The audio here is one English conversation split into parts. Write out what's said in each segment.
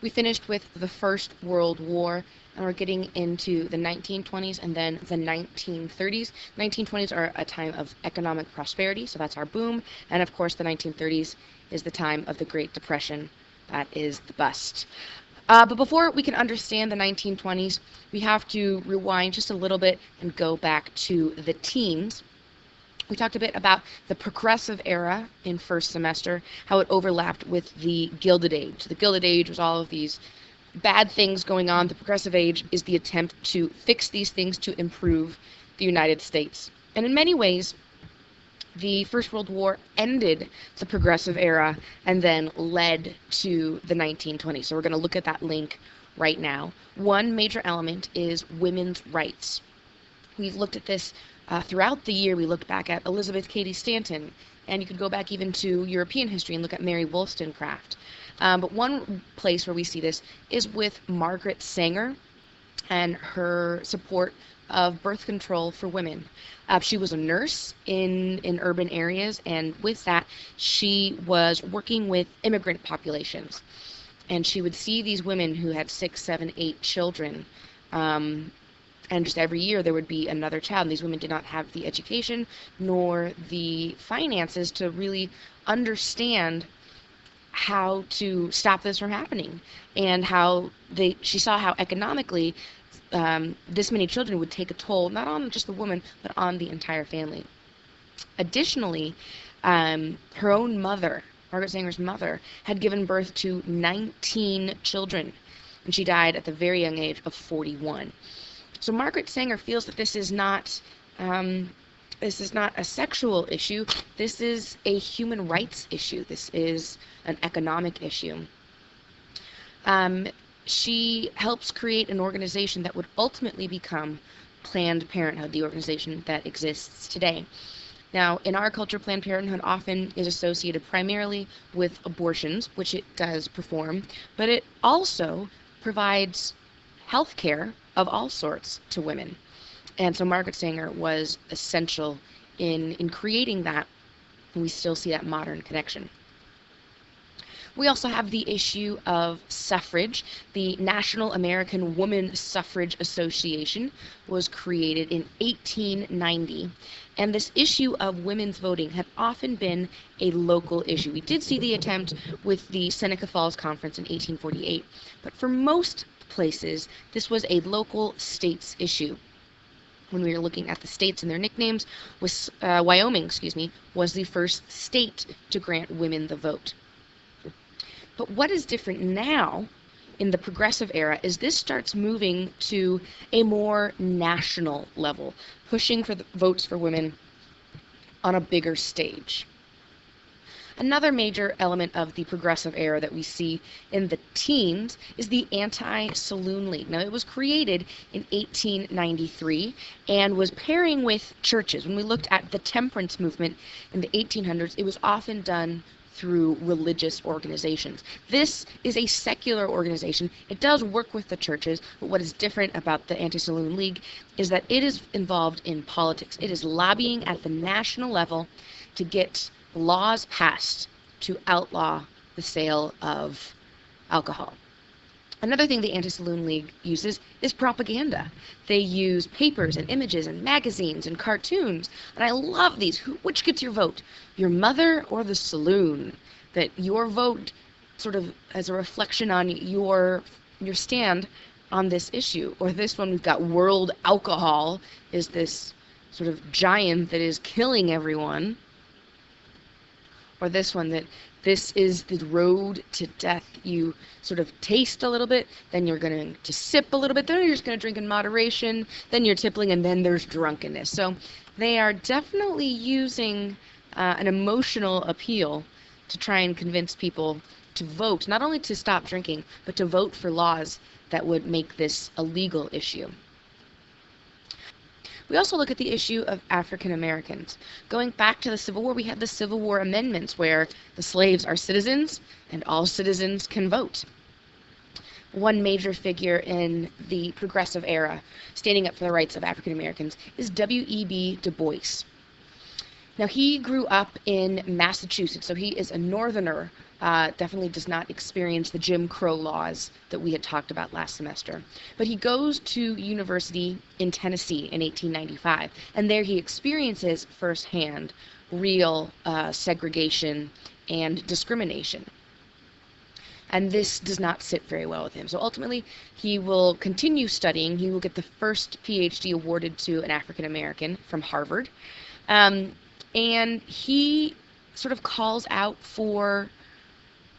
We finished with the First World War, and we're getting into the 1920s and then the 1930s. 1920s are a time of economic prosperity, so that's our boom, and of course the 1930s is the time of the Great Depression. That is the bust. But before we can understand the 1920s, we have to rewind just a little bit and go back to the teens. We talked a bit about the Progressive Era in first semester, how it overlapped with the Gilded Age. So the Gilded Age was all of these bad things going on. The Progressive Age is the attempt to fix these things to improve the United States. And in many ways, the First World War ended the Progressive Era and then led to the 1920s. So we're going to look at that link right now. One major element is women's rights. We've looked at this throughout the year. We looked back at Elizabeth Cady Stanton, and you could go back even to European history and look at Mary Wollstonecraft. But one place where we see this is with Margaret Sanger and her support of birth control for women. She was a nurse in urban areas, and with that, she was working with immigrant populations. And she would see these women who had 6, 7, 8 children, and just every year there would be another child. And these women did not have the education nor the finances to really understand how to stop this from happening, and she saw how economically this many children would take a toll, not on just the woman, but on the entire family. Additionally, her own mother, Margaret Sanger's mother, had given birth to 19 children, and she died at the very young age of 41. So Margaret Sanger feels that this is not a sexual issue. This is a human rights issue. This is an economic issue. She helps create an organization that would ultimately become Planned Parenthood, the organization that exists today. Now, in our culture, Planned Parenthood often is associated primarily with abortions, which it does perform, but it also provides health care of all sorts to women. And so Margaret Sanger was essential in creating that, and we still see that modern connection. We also have the issue of suffrage. The National American Woman Suffrage Association was created in 1890, and this issue of women's voting had often been a local issue. We did see the attempt with the Seneca Falls Conference in 1848, but for most places, this was a local states issue. When we were looking at the states and their nicknames, Wyoming, was the first state to grant women the vote. But what is different now in the Progressive Era is this starts moving to a more national level, pushing for the votes for women on a bigger stage. Another major element of the Progressive Era that we see in the teens is the Anti-Saloon League. Now, it was created in 1893 and was pairing with churches. When we looked at the temperance movement in the 1800s, it was often done through religious organizations. This is a secular organization. It does work with the churches, but what is different about the Anti-Saloon League is that it is involved in politics. It is lobbying at the national level to get laws passed to outlaw the sale of alcohol. Another thing the Anti-Saloon League uses is propaganda. They use papers and images and magazines and cartoons, and I love these. Which gets your vote? Your mother or the saloon? That your vote sort of as a reflection on your stand on this issue. Or this one, we've got World Alcohol, is this sort of giant that is killing everyone. Or this one, that this is the road to death. You sort of taste a little bit, then you're going to sip a little bit, then you're just going to drink in moderation, then you're tippling, and then there's drunkenness. So they are definitely using an emotional appeal to try and convince people to vote, not only to stop drinking, but to vote for laws that would make this a legal issue. We also look at the issue of African Americans. Going back to the Civil War, we had the Civil War amendments where the slaves are citizens and all citizens can vote. One major figure in the Progressive Era standing up for the rights of African Americans is W.E.B. Du Bois. Now, he grew up in Massachusetts, so he is a northerner, definitely does not experience the Jim Crow laws that we had talked about last semester. But he goes to university in Tennessee in 1895, and there he experiences firsthand real segregation and discrimination. And this does not sit very well with him. So ultimately, he will continue studying. He will get the first PhD awarded to an African American from Harvard. Um, and he sort of calls out for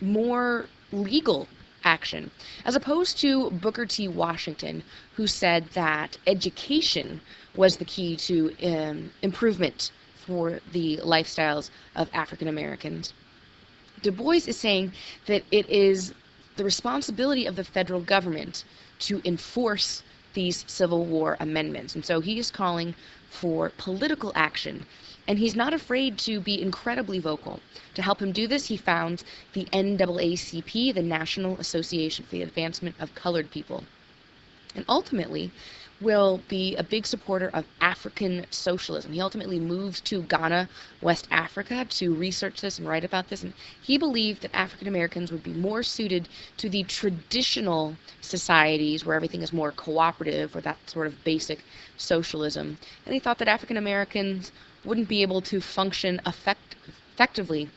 more legal action, as opposed to Booker T. Washington, who said that education was the key to improvement for the lifestyles of African Americans. Du Bois is saying that it is the responsibility of the federal government to enforce these Civil War amendments. And so he is calling for political action. And he's not afraid to be incredibly vocal. To help him do this, he founds the NAACP, the National Association for the Advancement of Colored People. And ultimately will be a big supporter of African socialism. He ultimately moves to Ghana, West Africa, to research this and write about this. And he believed that African Americans would be more suited to the traditional societies where everything is more cooperative, or that sort of basic socialism. And he thought that African Americans wouldn't be able to function effectively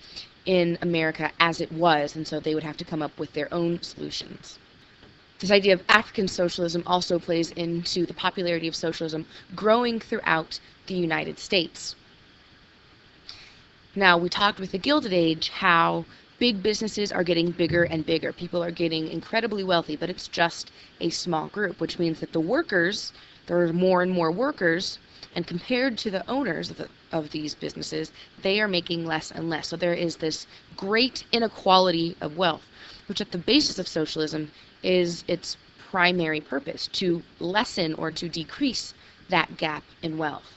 in America as it was, and so they would have to come up with their own solutions. This idea of African socialism also plays into the popularity of socialism growing throughout the United States. Now, we talked with the Gilded Age how big businesses are getting bigger and bigger. People are getting incredibly wealthy, but it's just a small group, which means that the workers, there are more and more workers, and compared to the owners of these businesses, they are making less and less. So there is this great inequality of wealth, which at the basis of socialism is its primary purpose, to lessen or to decrease that gap in wealth.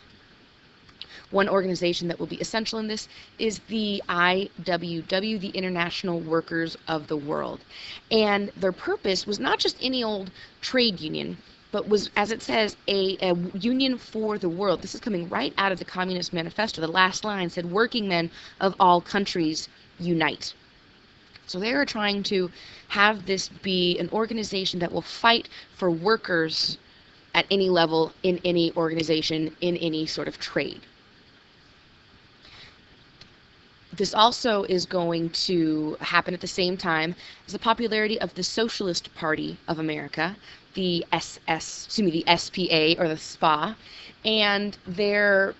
One organization that will be essential in this is the IWW, the International Workers of the World. And their purpose was not just any old trade union, but was, as it says, a union for the world. This is coming right out of the Communist Manifesto. The last line said, "Working men of all countries unite." So they are trying to have this be an organization that will fight for workers at any level, in any organization, in any sort of trade. This also is going to happen at the same time as the popularity of the Socialist Party of America, the SPA, or the SPA, and their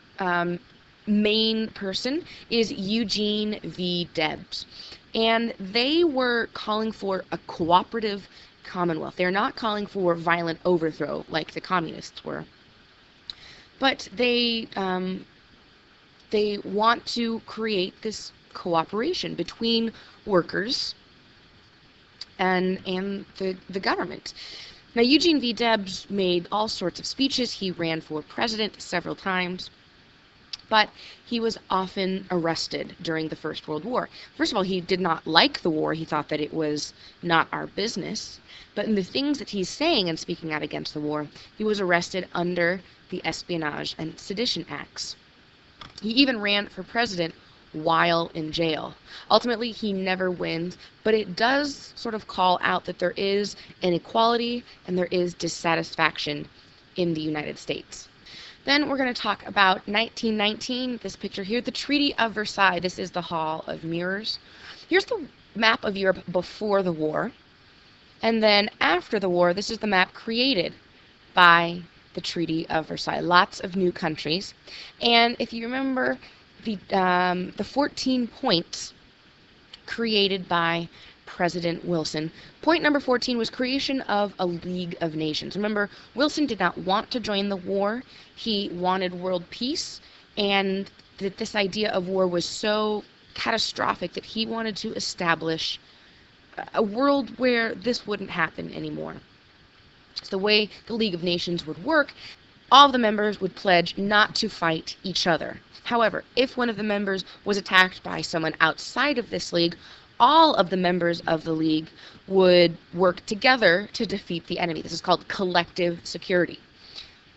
main person is Eugene V. Debs. And they were calling for a cooperative commonwealth. They're not calling for violent overthrow like the communists were. But they want to create this cooperation between workers and the government. Now, Eugene V. Debs made all sorts of speeches. He ran for president several times. But he was often arrested during the First World War. First of all, he did not like the war. He thought that it was not our business. But in the things that he's saying and speaking out against the war, he was arrested under the Espionage and Sedition Acts. He even ran for president while in jail. Ultimately, he never wins, but it does sort of call out that there is inequality and there is dissatisfaction in the United States. Then we're going to talk about 1919, this picture here, the Treaty of Versailles. This is the Hall of Mirrors. Here's the map of Europe before the war. And then after the war, this is the map created by the Treaty of Versailles. Lots of new countries. And if you remember the 14 points created by President Wilson. Point number 14 was creation of a League of Nations. Remember, Wilson did not want to join the war. He wanted world peace, and that this idea of war was so catastrophic that he wanted to establish a world where this wouldn't happen anymore. So the way the League of Nations would work, all of the members would pledge not to fight each other. However, if one of the members was attacked by someone outside of this league, all of the members of the League would work together to defeat the enemy. This is called collective security.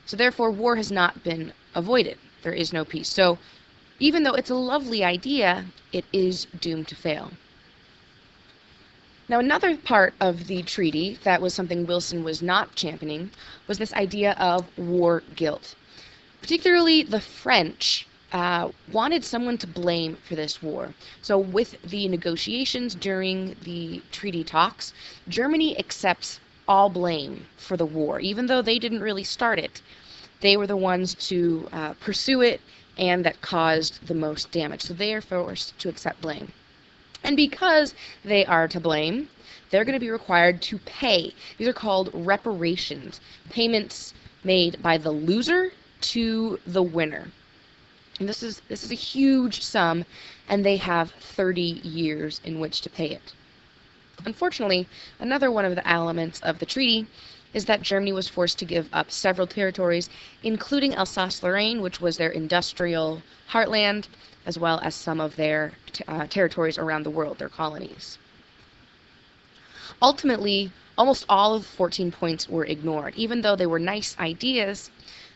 So therefore, war has not been avoided. There is no peace. So Even though it's a lovely idea, it is doomed to fail. Now, another part of the treaty that was something Wilson was not championing was this idea of war guilt. Particularly, the French wanted someone to blame for this war. So, with the negotiations during the treaty talks, Germany accepts all blame for the war, even though they didn't really start it. They were the ones to pursue it and that caused the most damage. So, they are forced to accept blame. And because they are to blame, they're going to be required to pay. These are called reparations, payments made by the loser to the winner. And this is a huge sum, and they have 30 years in which to pay it. Unfortunately, another one of the elements of the treaty is that Germany was forced to give up several territories, including Alsace-Lorraine, which was their industrial heartland, as well as some of their territories around the world, their colonies. Ultimately, almost all of the 14 points were ignored. Even though they were nice ideas,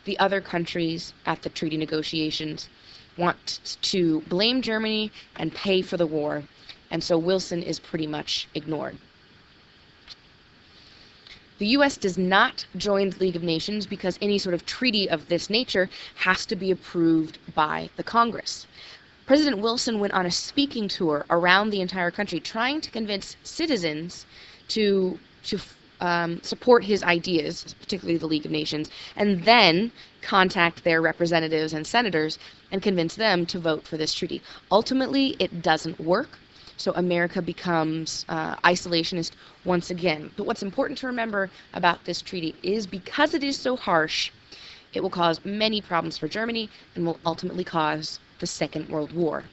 the other countries at the treaty negotiations want to blame Germany and pay for the war, and so Wilson is pretty much ignored. The U.S. does not join the League of Nations because any sort of treaty of this nature has to be approved by the Congress. President Wilson went on a speaking tour around the entire country trying to convince citizens to support his ideas, particularly the League of Nations, and then contact their representatives and senators and convince them to vote for this treaty. Ultimately, it doesn't work, so America becomes isolationist once again. But what's important to remember about this treaty is because it is so harsh, it will cause many problems for Germany and will ultimately cause the Second World War.